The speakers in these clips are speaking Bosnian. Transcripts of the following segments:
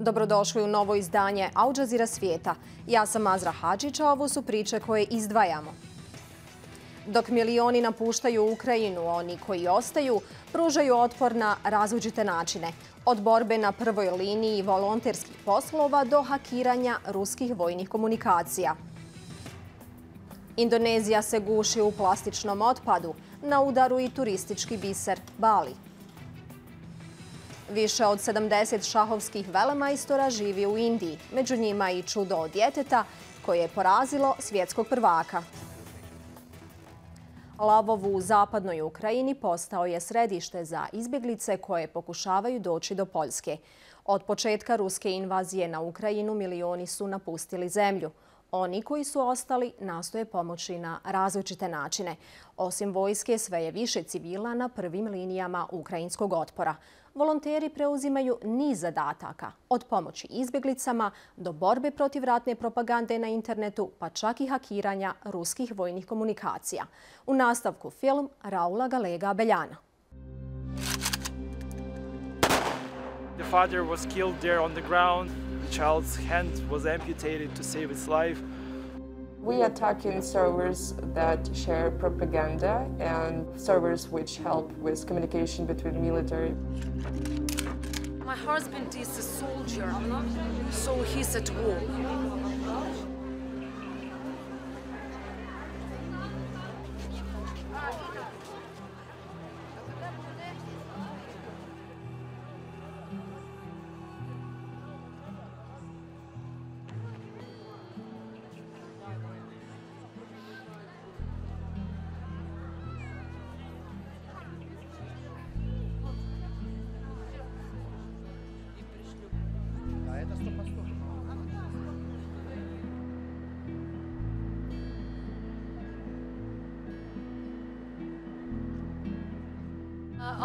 Dobrodošli u novo izdanje Jazeera Svijeta. Ja sam Azra Hadžić, a ovo su priče koje izdvajamo. Dok milioni napuštaju Ukrajinu, oni koji ostaju pružaju otpor na različite načine. Od borbe na prvoj liniji volonterskih poslova do hakiranja ruskih vojnih komunikacija. Indonezija se guši u plastičnom otpadu, na udaru i turistički biser Bali. Više od 70 šahovskih velemajstora živi u Indiji, među njima i čudo od djeteta koje je porazilo svjetskog prvaka. Lavov u zapadnoj Ukrajini postao je središte za izbjeglice koje pokušavaju doći do Poljske. Od početka ruske invazije na Ukrajinu milioni su napustili zemlju. Oni koji su ostali nastoje pomoći na različite načine. Osim vojske, sve je više civila na prvim linijama ukrajinskog otpora. Volonteri preuzimaju niz zadataka, od pomoći izbjeglicama do borbe protiv ratne propagande na internetu, pa čak i hakiranja ruskih vojnih komunikacija. U nastavku film Raula Galega Beljana. The father was killed there on the ground. The child's hand was amputated to save its life. We attacking servers that share propaganda and servers which help with communication between military. My husband is a soldier, so he's at war.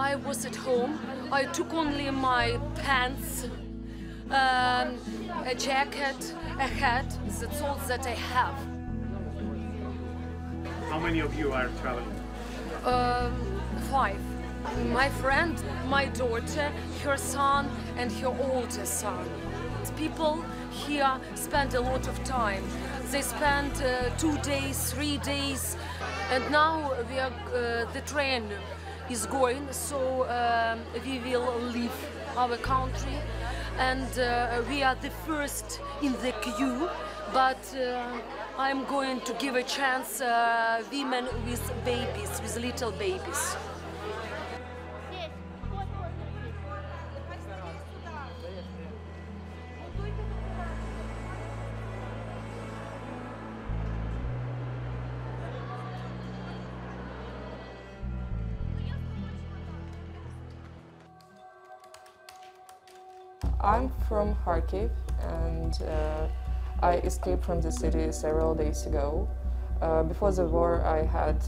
I was at home. I took only my pants, a jacket, a hat. That's all that I have. How many of you are traveling? 5. My friend, my daughter, her son, and her older son. People here spend a lot of time. They spend 2 days, 3 days, and now the train is going, so we will leave our country, and we are the first in the queue, but I'm going to give a chance women with babies, with little babies. I'm from Kharkiv, and I escaped from the city several days ago. Before the war, I had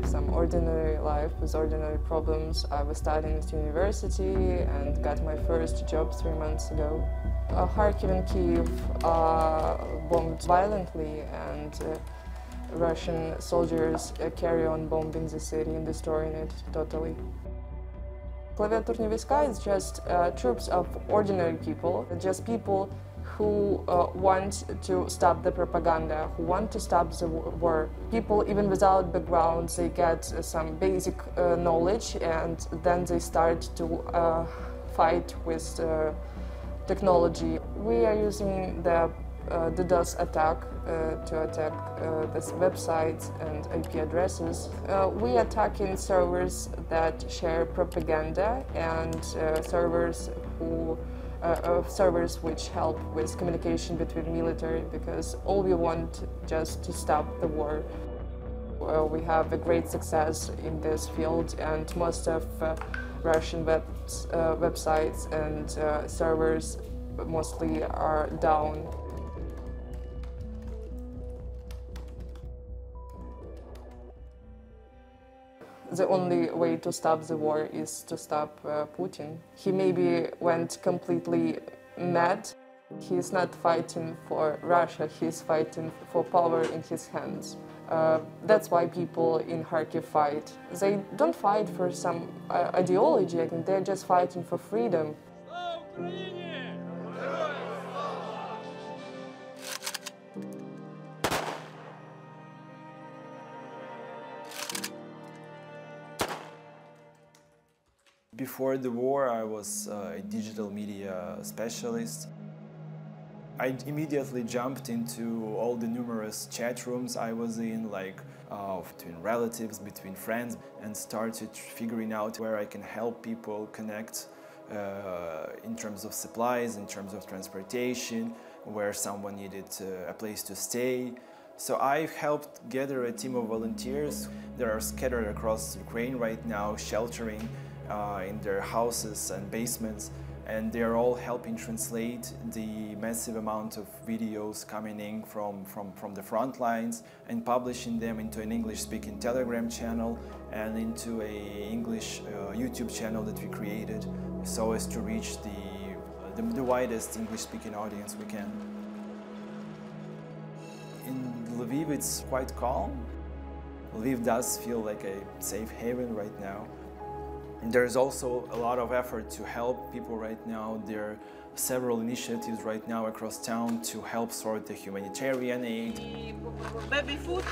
some ordinary life with ordinary problems. I was studying at university and got my first job 3 months ago. Kharkiv and Kyiv bombed violently, and Russian soldiers carry on bombing the city and destroying it totally. Klaviaturni vojska is just troops of ordinary people, just people who want to stop the propaganda, who want to stop the war. People, even without backgrounds, they get some basic knowledge, and then they start to fight with technology. We are using the DDoS attack to attack these websites and IP addresses. We attacking servers that share propaganda and servers which help with communication between military, because all we want just to stop the war. We have a great success in this field, and most of Russian websites and servers mostly are down. The only way to stop the war is to stop Putin. He maybe went completely mad. He's not fighting for Russia, he's fighting for power in his hands. That's why people in Kharkiv fight. They don't fight for some ideology, I think they're just fighting for freedom. Ukraine! Before the war, I was a digital media specialist. I immediately jumped into all the numerous chat rooms I was in, like between relatives, between friends, and started figuring out where I can help people connect in terms of supplies, in terms of transportation, where someone needed a place to stay. So I helped gather a team of volunteers that are scattered across Ukraine right now, sheltering in their houses and basements, and they are all helping translate the massive amount of videos coming in from the front lines and publishing them into an English-speaking Telegram channel and into an English YouTube channel that we created so as to reach the widest English-speaking audience we can. In Lviv, it's quite calm. Lviv does feel like a safe haven right now. There's also a lot of effort to help people right now. There are several initiatives right now across town to help sort the humanitarian aid. Baby food?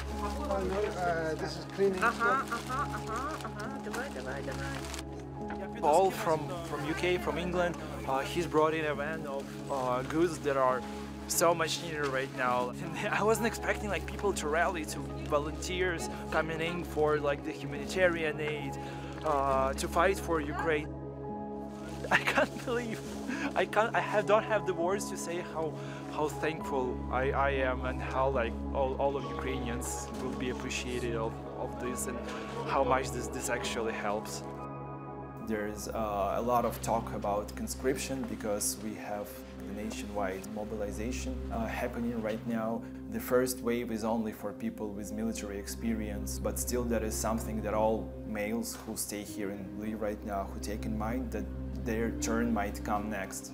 This is cleaning. Paul from UK, from England, he's brought in a van of goods that are so much needed right now. And I wasn't expecting like people to rally, to volunteers coming in for like the humanitarian aid, to fight for Ukraine. I can't believe, I don't have the words to say how thankful I am and how like all of Ukrainians will be appreciated of this and how much this actually helps. There's a lot of talk about conscription because we have the nationwide mobilization happening right now. The first wave is only for people with military experience, but still that is something that all males who stay here in Lviv right now who take in mind that their turn might come next.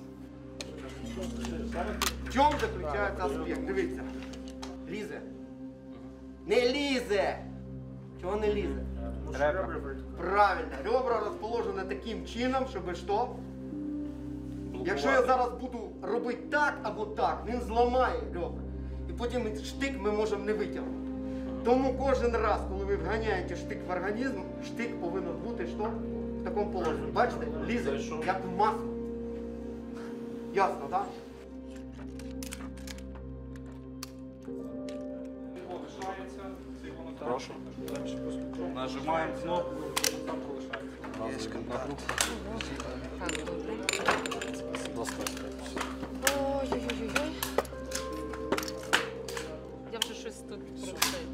В чому заключається аспект? Дивіться. Лізе. Не лізе! Чого не лізе? Правильно. Ребра розположені таким чином, щоб що? Якщо я зараз буду робити так або так, він зламає ребра. І потім штик ми можемо не витягнути. Тому кожен раз, коли ви вганяєте штик в організм, штик повинен бути що? В такому положенні. Бачите? Лізе, як в масло. Ясно, так? Прошу. Нажимаємо кнопку. Ой-ой-ой. Я вже щось тут прочитаю.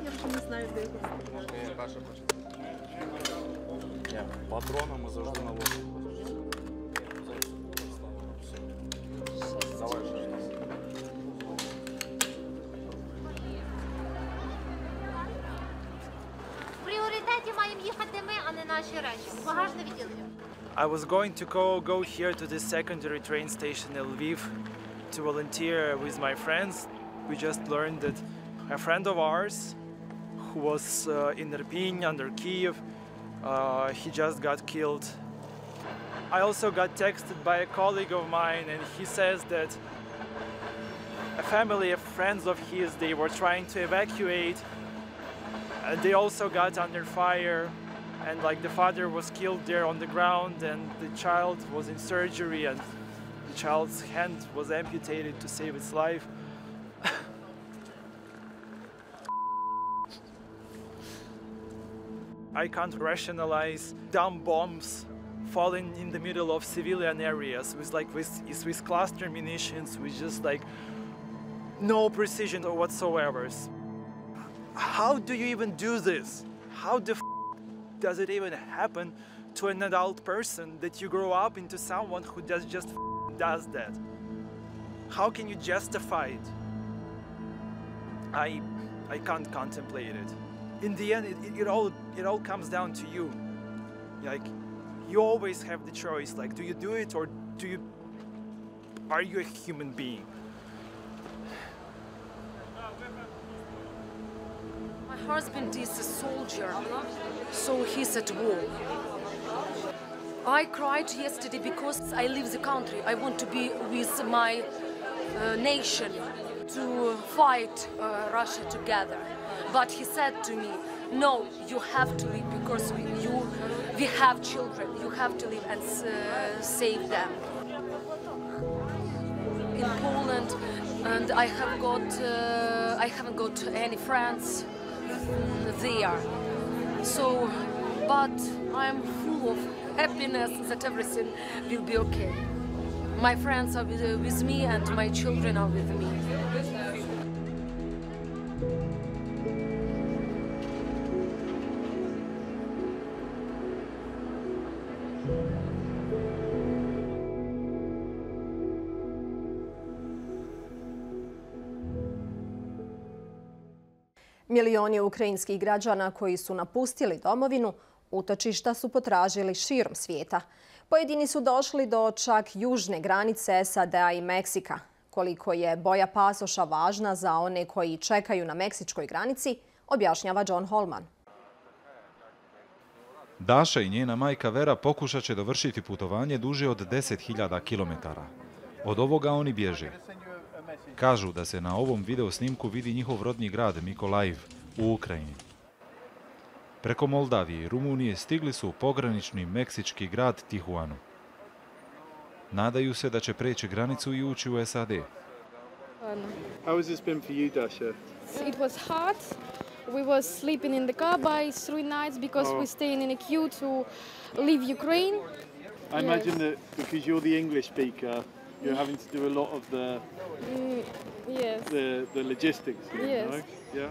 Я вже не знаю, де його. Патронами завжди на ложку. I was going to go here to the secondary train station in Lviv to volunteer with my friends. We just learned that a friend of ours who was in Irpin under Kiev, he just got killed. I also got texted by a colleague of mine, and he says that a family of friends of his, they were trying to evacuate, and they also got under fire. And like the father was killed there on the ground, and the child was in surgery, and the child's hand was amputated to save its life. I can't rationalize dumb bombs falling in the middle of civilian areas with cluster munitions, with just like no precision whatsoever. How do you even do this? How the does it even happen to an adult person that you grow up into someone who does that? How can you justify it? I can't contemplate it. In the end, it all comes down to you. Like, you always have the choice. Like, do you do it or are you a human being? My husband is a soldier, so he's at war. I cried yesterday because I leave the country. I want to be with my nation to fight Russia together. But he said to me, no, you have to leave because we have children. You have to live and save them. In Poland, and I haven't got any friends there. So, but I'm full of happiness that everything will be okay. My friends are with me and my children are with me. Milioni ukrajinskih građana koji su napustili domovinu utočišta su potražili širom svijeta. Pojedini su došli do čak južne granice SAD-a i Meksika. Koliko je boja pasoša važna za one koji čekaju na meksičkoj granici, objašnjava John Holman. Daša i njena majka Vera pokušat će dovršiti putovanje duže od 10.000 km. Od ovoga oni bježe. Kažu da se na ovom videosnimku vidi njihov rodni grad Mikolajiv u Ukrajini. Preko Moldavije i Rumunije stigli su u pogranični meksički grad Tijuanu. Nadaju se da će preći granicu i ući u SAD. How has this been for you, Dasha? It was hard. We were sleeping in the car by 3 nights because we're staying in a queue to leave Ukraine. I imagine that because you're the English speaker, you're having to do a lot of the logistics. Yes. Right? Yeah.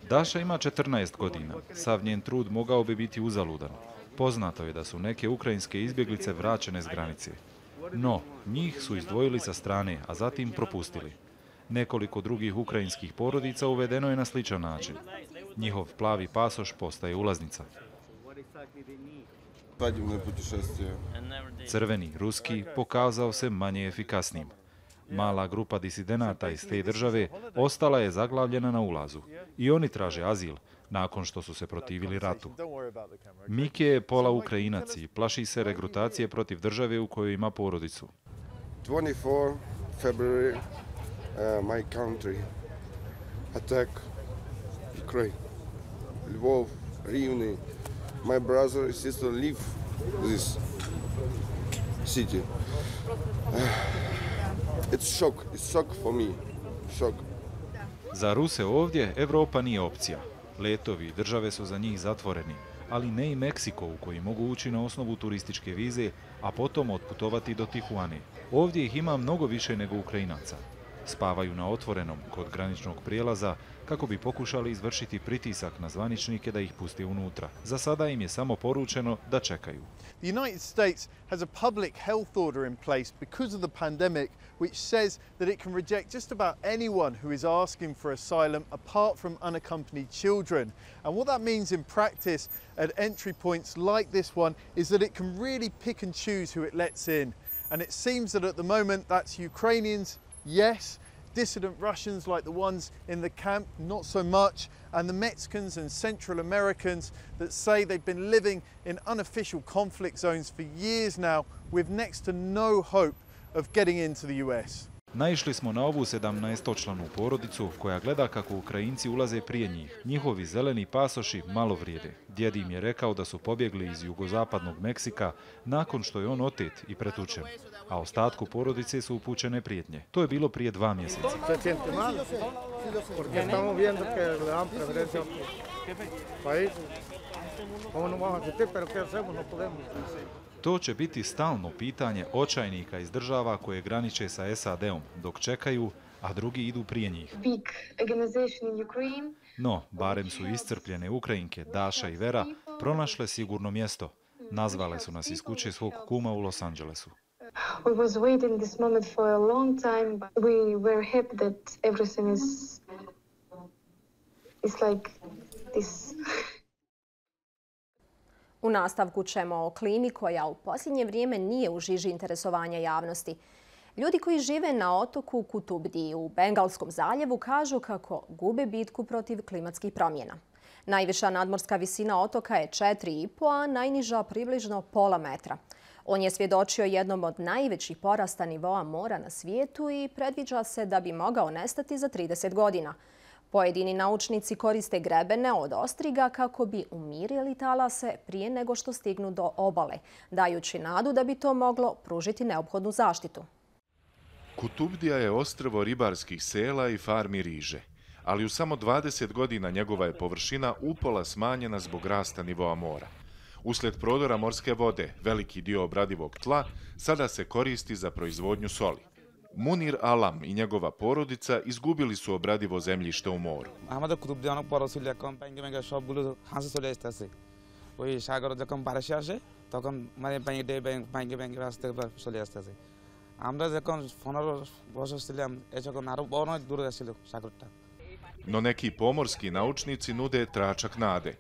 Daša ima 14 godina. Sav njen trud mogao bi biti uzaludan. Poznato je da su neke ukrajinske izbjeglice vraćene s granice. No, njih su izdvojili sa strane, a zatim propustili. Nekoliko drugih ukrajinskih porodica uvedeno je na sličan način. Njihov plavi pasoš postaje ulaznica. Crveni, ruski, pokazao se manje efikasnim. Mala grupa disidenata iz te države ostala je zaglavljena na ulazu. I oni traže azil, nakon što su se protivili ratu. Mike je pola Ukrajinac i plaši se regrutacije protiv države u kojoj ima porodicu. 24 February, my country attack Ukraine. Lvov, Rivne. My brother and sister live this city. It's shock for me. Shock. Za Ruse ovdje Evropa nije opcija. Letovi i države su za njih zatvoreni, ali ne i Meksiko u koji mogu ući na osnovu turističke vize, a potom otputovati do Tijuane. Ovdje ih ima mnogo više nego Ukrajinaca. Spavaju na otvorenom kod graničnog prijelaza kako bi pokušali izvršiti pritisak na zvaničnike da ih pusti unutra. Za sada im je samo poručeno da čekaju. The United States has a public health order in place because of the pandemic which says that it can reject just about anyone who is asking for asylum apart from unaccompanied children. And what that means in practice at entry points like this one is that it can really pick and choose who it lets in. And it seems that at the moment that's Ukrainians, yes, dissident Russians like the ones in the camp, not so much, and the Mexicans and Central Americans that say they've been living in unofficial conflict zones for years now with next to no hope of getting into the US. Naišli smo na ovu 17-članu porodicu koja gleda kako Ukrajinci ulaze prije njih. Njihovi zeleni pasoši malo vrijede. Djed im je rekao da su pobjegli iz jugozapadnog Meksika nakon što je on otet i pretučen, a ostatku porodice su upućene prijetnje. To je bilo prije 2 mjeseca. To će biti stalno pitanje očajnika iz država koje graniče sa SAD-om, dok čekaju, a drugi idu prije njih. No, barem su iscrpljene Ukrajinke, Daša i Vera, pronašle sigurno mjesto. Nazvale su nas iz kuće svog kuma u Los Angelesu. We was waiting this moment for a long time, but we were happy that everything is like this. U nastavku ćemo o klimi koja u posljednje vrijeme nije u žiži interesovanja javnosti. Ljudi koji žive na otoku Kutubdi u Bengalskom zaljevu kažu kako gube bitku protiv klimatskih promjena. Najviša nadmorska visina otoka je 4,5, a najniža približno pola metra. On je svjedočio jednom od najvećih porasta nivoa mora na svijetu i predviđa se da bi mogao nestati za 30 godina. Pojedini naučnici koriste grebene od ostriga kako bi umirili talase prije nego što stignu do obale, dajući nadu da bi to moglo pružiti neophodnu zaštitu. Kutubdija je ostrvo ribarskih sela i farmi riže, ali u samo 20 godina njegova je površina upola smanjena zbog rasta nivoa mora. Usled prodora morske vode, veliki dio obradivog tla sada se koristi za proizvodnju soli. Munir Alam i njegova porodica izgubili su obradivo zemljište u moru. আমাদের কুতুবদিয়া অনেক বড় ছিল, এখন ব্যাংকে সবগুলো হাঁসে চলে আসতেছে। ওই সাগর যখন বারিশ আসে তখন মানে ব্যাংকে রাস্তা চলে আসতেছে। আমরা যখন 15 বছর ছিলাম এরকম আরো অনেক দূরে ছিল সাগরটা। No neki pomorski naučnici nude tračak nade.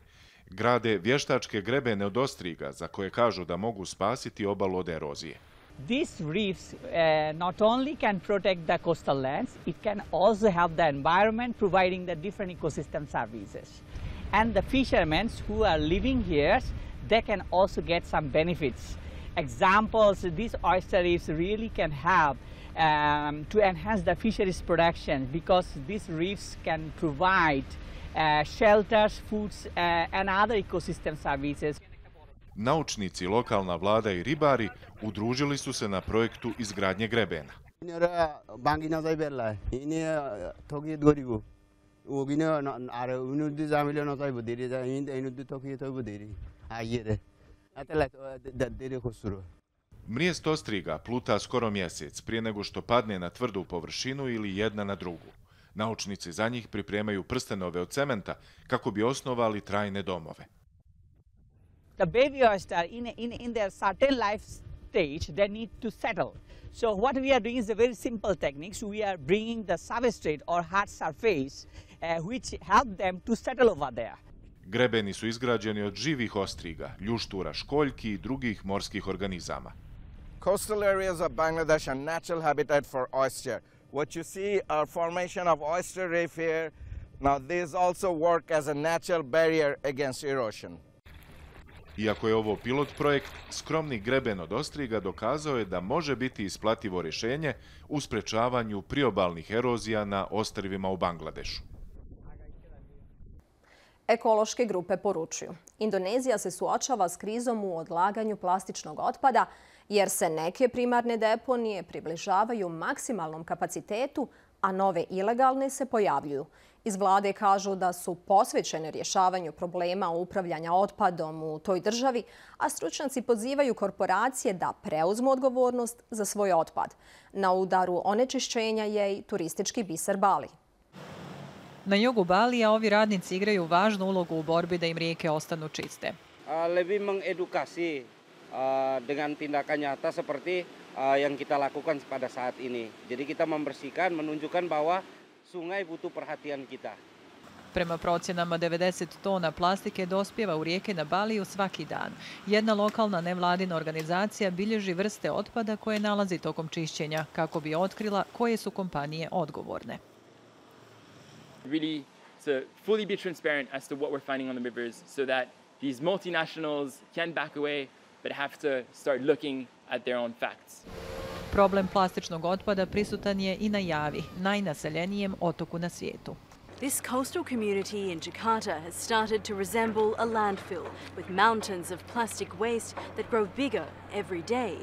Grade vještačke grebene od ostriga za koje kažu da mogu spasiti obalu od erozije. These reefs not only can protect the coastal lands, it can also help the environment, providing the different ecosystem services. And the fishermen who are living here, they can also get some benefits. Examples, these oyster reefs really can help to enhance the fisheries production because these reefs can provide shelters, foods, and other ecosystem services. Naučnici, lokalna vlada i ribari udružili su se na projektu izgradnje grebena. Mrijest ostriga pluta skoro mjesec prije nego što padne na tvrdu površinu ili jedna na drugu. Naučnici za njih pripremaju prstenove od cementa kako bi osnovali trajne domove. The baby oyster in their certain life stage, they need to settle. So what we are doing is a very simple technique. So we are bringing the substrate or hard surface which help them to settle over there. Grebeni su izgrađeni od živih ostriga, ljuštura školjki i drugih morskih organizama. Coastal areas of Bangladesh are natural habitat for oyster. What you see are formation of oyster reef here. Now these also work as a natural barrier against erosion. Iako je ovo pilot projekt, skromni greben od ostriga dokazao je da može biti isplativo rješenje u sprečavanju priobalnih erozija na ostrvima u Bangladešu. Ekološke grupe poručuju. Indonezija se suočava s krizom u odlaganju plastičnog otpada jer se neke primarne deponije približavaju maksimalnom kapacitetu, a nove ilegalne se pojavljuju. Iz vlade kažu da su posvećene rješavanju problema upravljanja otpadom u toj državi, a stručnjaci pozivaju korporacije da preuzmu odgovornost za svoj otpad. Na udaru onečišćenja je i turistički biser Bali. Na jugu Balija ovi radnici igraju važnu ulogu u borbi da im rijeke ostanu čiste. Lebih mengedukasi dengan tindakan nyata seperti yang kita lakukan pada saat ini. Jadi kita membersihkan, menunjukkan bahwa sungai butuh perhatian kita. Prema procjenama 90 tona plastike dospijeva u rijeke na Baliju svaki dan. Jedna lokalna nevladina organizacija bilježi vrste otpada koje nalazi tokom čišćenja kako bi otkrila koje su kompanije odgovorne. Really to fully be transparent as to what we're finding on the rivers so that these multinationals can back away but have to start looking at their own facts. Problem plastičnog otpada prisutan je i na Javi, najnaseljenijem otoku na svijetu. This coastal community in Jakarta has started to resemble a landfill with mountains of plastic waste that grow bigger every day.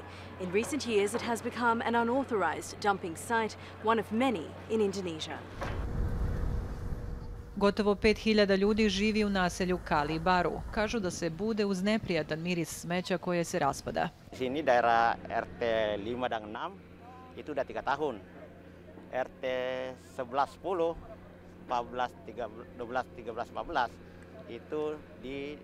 In recent years, it has become an unauthorized dumping site, one of many in Indonesia. Gotovo 5000 ljudi živi u naselju Kali Baru. Kažu da se bude uz neprijatan miris smeća koje se raspada. Sini daerah RT 5 dan 6 itu udah 3 tahun. RT 11 10, 14 12 13 14 itu di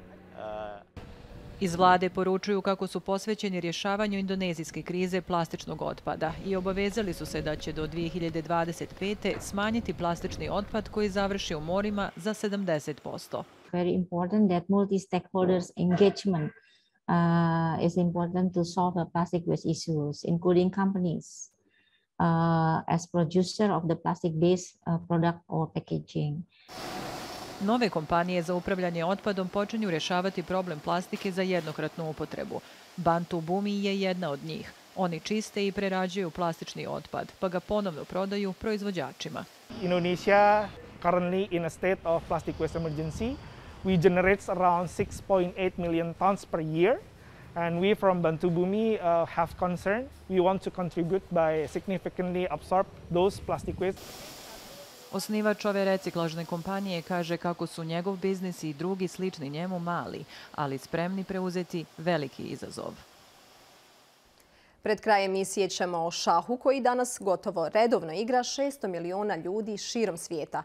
Iz vlade poručuju kako su posvećeni rješavanju indonezijske krize plastičnog otpada i obavezali su se da će do 2025. smanjiti plastični otpad koji završi u morima za 70%. Very important that multi-stakeholders engagement is important to solve the plastic waste issues, including companies as producer of the plastic-based product or packaging. Nove kompanije za upravljanje otpadom počinju rješavati problem plastike za jednokratnu upotrebu. Bantu Bumi je jedna od njih. Oni čiste i prerađuju plastični otpad, pa ga ponovno prodaju proizvođačima. Indonesia currently in a state of plastic waste emergency. We generate around 6.8 million tons per year. And we from Bantu Bumi have concern. We want to contribute by significantly absorb those plastic waste. Osnivač ove reciklažne kompanije kaže kako su njegov biznis i drugi slični njemu mali, ali spremni preuzeti veliki izazov. Pred kraj emisije ćemo o šahu koji danas gotovo redovno igra 600 miliona ljudi širom svijeta.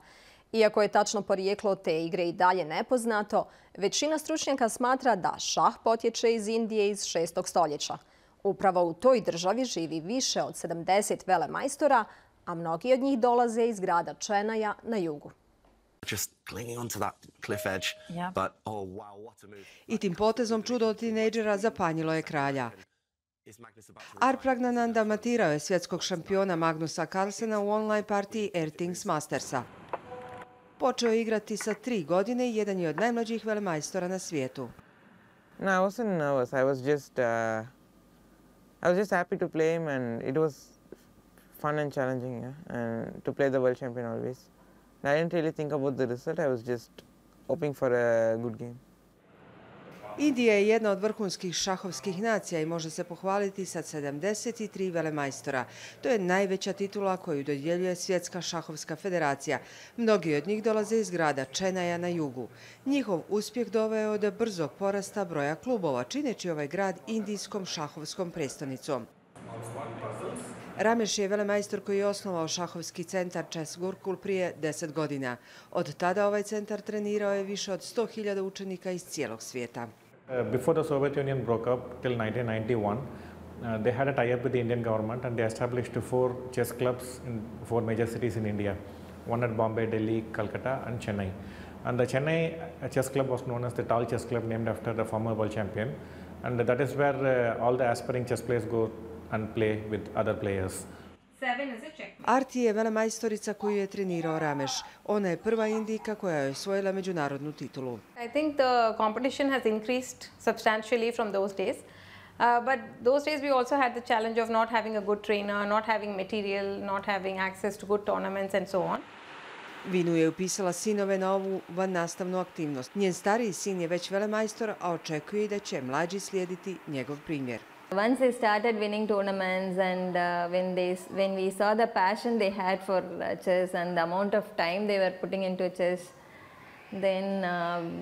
Iako je tačno porijeklo te igre i dalje nepoznato, većina stručnjaka smatra da šah potječe iz Indije iz 6. stoljeća. Upravo u toj državi živi više od 70 velemajstora, a mnogi od njih dolaze iz grada Čenaja na jugu. I tim potezom čudo od tinejdžera zapanjilo je kralja. Arpragnananda matirao je svjetskog šampiona Magnusa Carlsena u online partiji Airthings Mastersa. Počeo je igrati sa 3 godine i jedan je od najmlađih velemajstora na svijetu. No, I wasn't nervous. I was just happy to play him, and it was fun and challenging, yeah? And to play the world champion always. I didn't really think about the result. I was just hoping for a good game. Indija je jedna od vrhunskih šahovskih nacija i može se pohvaliti sa 73 velemajstora. To je najveća titula koju dodjeljuje Svjetska šahovska federacija. Mnogi od njih dolaze iz grada Čenaja na jugu. Njihov uspjeh doveo do brzog porasta broja klubova, čineći ovaj grad indijskom šahovskom prestolnicom. Rameš je velemajstor koji je osnovao šahovski centar Chess Gurukul prije 10 godina. Od tada ovaj centar trenirao je više od 100.000 učenika iz cijelog svijeta. Before the Soviet Union broke up till 1991, they had a tie-up with the Indian government and they established 4 chess clubs in 4 major cities in India. One at Bombay, Delhi, Calcutta and Chennai. And the Chennai chess club was known as the Tall Chess Club, named after the former world champion. And that is where all the aspiring chess players go and play with other players. Arti je velemajstorica koju je trenirao Rameš. Ona je prva Indijka koja je osvojila međunarodnu titulu. I think the competition has increased substantially from those days. But those days we also had the challenge of not having a good trainer, not having material, not having access to good tournaments and so on. Vinu je upisala sinove na ovu vannastavnu aktivnost. Njen stariji sin je već velemajstor, a očekuje da će mlađi slijediti njegov primjer. Once they started winning tournaments and when we saw the passion they had for chess and the amount of time they were putting into chess, then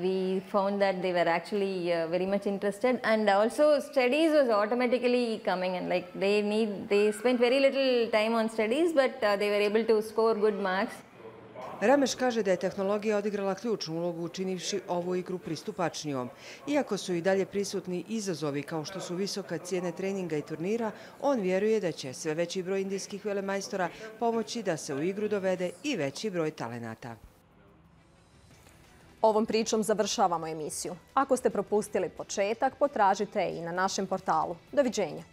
we found that they were actually very much interested, and also studies was automatically coming in. Like they spent very little time on studies, but they were able to score good marks. Rameš kaže da je tehnologija odigrala ključnu ulogu učinivši ovu igru pristupačnijom. Iako su i dalje prisutni izazovi kao što su visoka cijene treninga i turnira, on vjeruje da će sve veći broj indijskih velemajstora pomoći da se u igru dovede i veći broj talenata. Ovom pričom završavamo emisiju. Ako ste propustili početak, potražite i na našem portalu. Doviđenja.